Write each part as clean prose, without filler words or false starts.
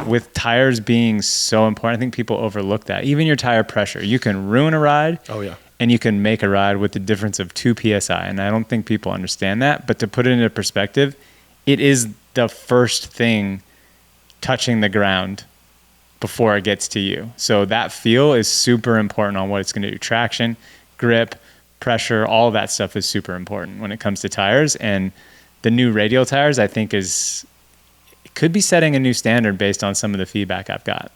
with tires being so important, I think people overlook that. Even your tire pressure, you can ruin a ride. Oh yeah. And you can make a ride with the difference of 2 PSI. And I don't think people understand that. But to put it into perspective, it is the first thing touching the ground before it gets to you. So that feel is super important on what it's going to do. Traction, grip, pressure, all of that stuff is super important when it comes to tires. And the new radial tires, I think, could be setting a new standard based on some of the feedback I've got.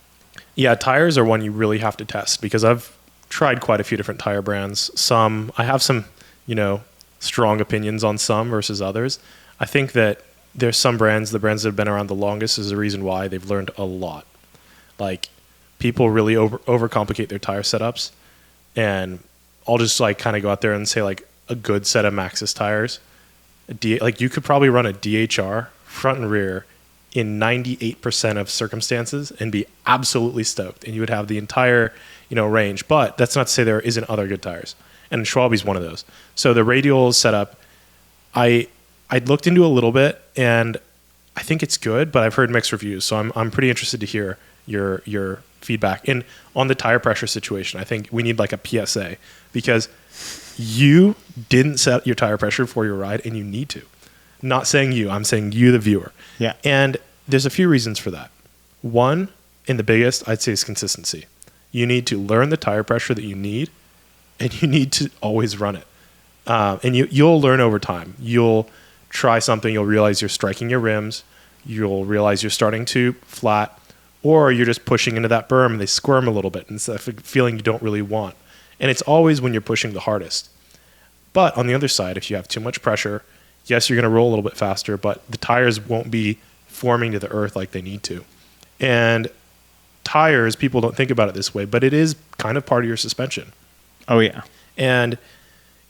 Yeah, tires are one you really have to test because I've tried quite a few different tire brands. I have some, strong opinions on some versus others. I think that there's some brands, the brands that have been around the longest is the reason why they've learned a lot. Like, people really overcomplicate their tire setups, and I'll just kind of go out there and say a good set of Maxxis tires. You could probably run a DHR front and rear in 98% of circumstances and be absolutely stoked, and you would have the entire range. But that's not to say there isn't other good tires, and Schwalbe's one of those. So the radial setup, I looked into a little bit, and I think it's good, but I've heard mixed reviews, so I'm pretty interested to hear your feedback. And on the tire pressure situation, I think we need a PSA, because you didn't set your tire pressure for your ride, and you need to. Not saying you, I'm saying you, the viewer. Yeah. And there's a few reasons for that. One, and the biggest, I'd say, is consistency. You need to learn the tire pressure that you need, and you need to always run it. And you'll learn over time. You'll try something, you'll realize you're striking your rims, you'll realize you're starting to flat, or you're just pushing into that berm and they squirm a little bit, and it's a feeling you don't really want. And it's always when you're pushing the hardest. But on the other side, if you have too much pressure, yes, you're going to roll a little bit faster, but the tires won't be forming to the earth like they need to. And tires, people don't think about it this way, but it is kind of part of your suspension. Oh, yeah. And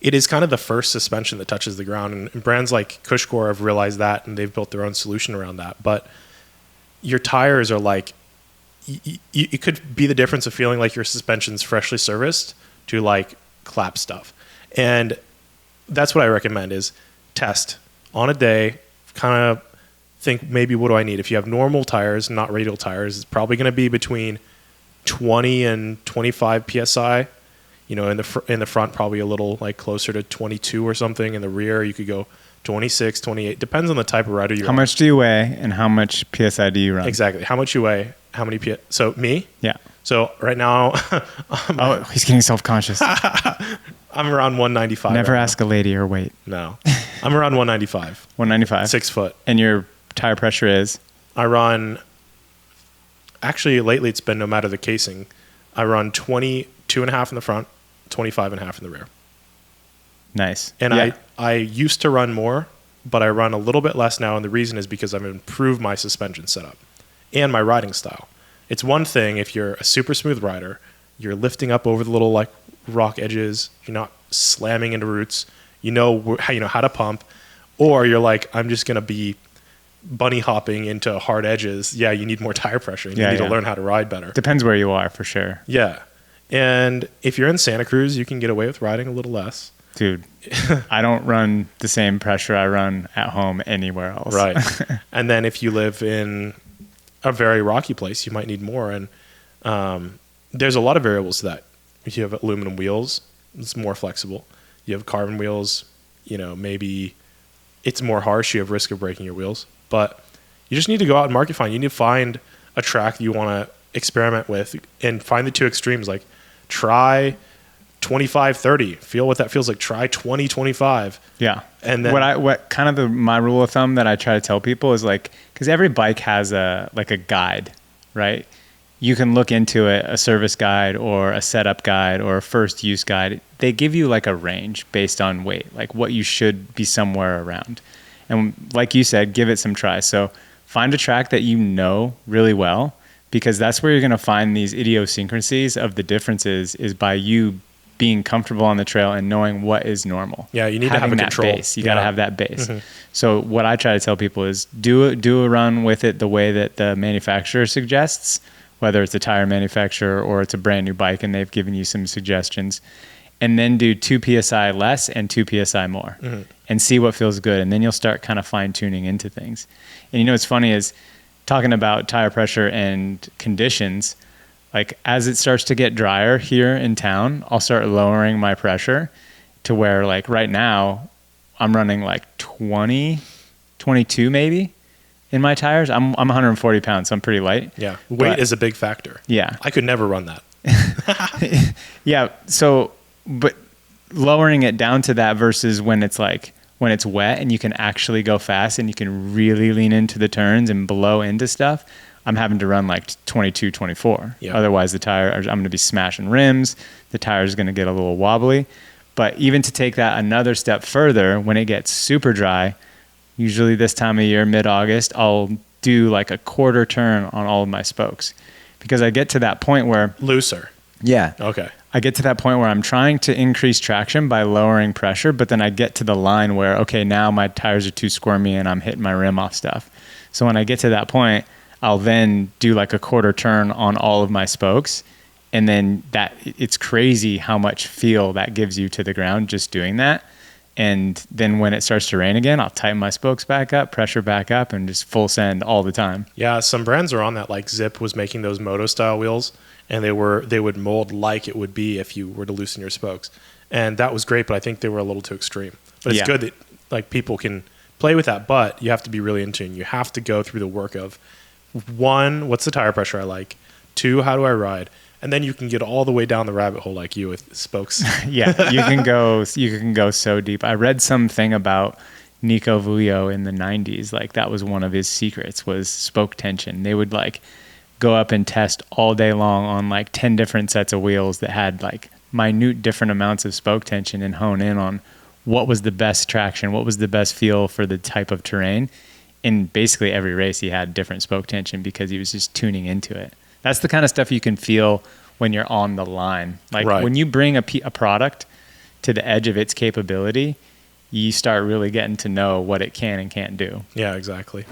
it is kind of the first suspension that touches the ground. And brands like Cushcore have realized that, and they've built their own solution around that. But your tires are it could be the difference of feeling like your suspension's freshly serviced to clap stuff. And that's what I recommend is test on a day, kind of think maybe what do I need? If you have normal tires, not radial tires, it's probably going to be between 20 and 25 PSI. In the front, probably a little closer to 22 or something. In the rear, you could go 26, 28. Depends on the type of rider you're on. How much do you weigh and how much PSI do you run? Exactly. How much you weigh, how many PSI. So me? Yeah. So right now... oh, he's getting self-conscious. I'm around 195. Never ask a lady her weight. No. I'm around 195. 195. 6 foot. And your tire pressure is? I run... Actually, lately it's been no matter the casing. I run 22.5 in the front, 25.5 in the rear. Nice. And yeah. I used to run more, but I run a little bit less now, and the reason is because I've improved my suspension setup and my riding style. It's one thing if you're a super smooth rider, you're lifting up over the little rock edges, you're not slamming into roots, you know how to pump, or you're I'm just going to be bunny hopping into hard edges. Yeah, you need more tire pressure. You need to learn how to ride better. Depends where you are, for sure. Yeah. And if you're in Santa Cruz, you can get away with riding a little less. Dude, I don't run the same pressure I run at home anywhere else. Right. And then if you live in a very rocky place, you might need more. And there's a lot of variables to that. If you have aluminum wheels, it's more flexible. You have carbon wheels, maybe it's more harsh. You have risk of breaking your wheels. But you just need to go out and market find. You need to find a track that you want to experiment with and find the two extremes. Try 25, 30. Feel what that feels like. Try 20, 25. Yeah. And then what kind of my rule of thumb that I try to tell people is because every bike has a guide, right? You can look into it, a service guide or a setup guide or a first use guide. They give you a range based on weight, what you should be somewhere around. And like you said, give it some try. So find a track that you know really well, because that's where you're going to find these idiosyncrasies of the differences is by you being comfortable on the trail and knowing what is normal. Yeah, you need to have a control. Base. You got to have that base. Mm-hmm. So what I try to tell people is do a run with it the way that the manufacturer suggests, whether it's a tire manufacturer or it's a brand new bike and they've given you some suggestions, and then do 2 PSI less and 2 PSI more. Mm-hmm. And see what feels good. And then you'll start kind of fine tuning into things. And what's funny is talking about tire pressure and conditions, like as it starts to get drier here in town, I'll start lowering my pressure to where like right now I'm running like 20, 22 maybe in my tires. I'm 140 pounds, so I'm pretty light. Yeah. Weight is a big factor. Yeah. I could never run that. Yeah. So, but lowering it down to that versus when it's wet and you can actually go fast and you can really lean into the turns and blow into stuff, I'm having to run like 22, 24. Yeah. Otherwise I'm going to be smashing rims. The tire is going to get a little wobbly. But even to take that another step further, when it gets super dry, usually this time of year, mid-August, I'll do like a quarter turn on all of my spokes because I get to that point where... Looser. Yeah. Okay. I get to that point where I'm trying to increase traction by lowering pressure, but then I get to the line where, okay, now my tires are too squirmy and I'm hitting my rim off stuff. So when I get to that point, I'll then do like a quarter turn on all of my spokes. And then it's crazy how much feel that gives you to the ground just doing that. And then when it starts to rain again, I'll tighten my spokes back up, pressure back up, and just full send all the time. Yeah, some brands are on that. Like Zip was making those moto style wheels, and they would mold like it would be if you were to loosen your spokes, and that was great. But I think they were a little too extreme. But it's good that like people can play with that. But you have to be really in tune. You have to go through the work of 1, what's the tire pressure I like? 2, how do I ride? And then you can get all the way down the rabbit hole like you with spokes. Yeah, you can go so deep. I read something about Nico Vujo in the 90s. Like that was one of his secrets was spoke tension. They would like go up and test all day long on like 10 different sets of wheels that had like minute different amounts of spoke tension and hone in on what was the best traction, what was the best feel for the type of terrain. In basically every race he had different spoke tension because he was just tuning into it. That's the kind of stuff you can feel when you're on the line. Like when you bring a product to the edge of its capability, you start really getting to know what it can and can't do. Yeah, exactly.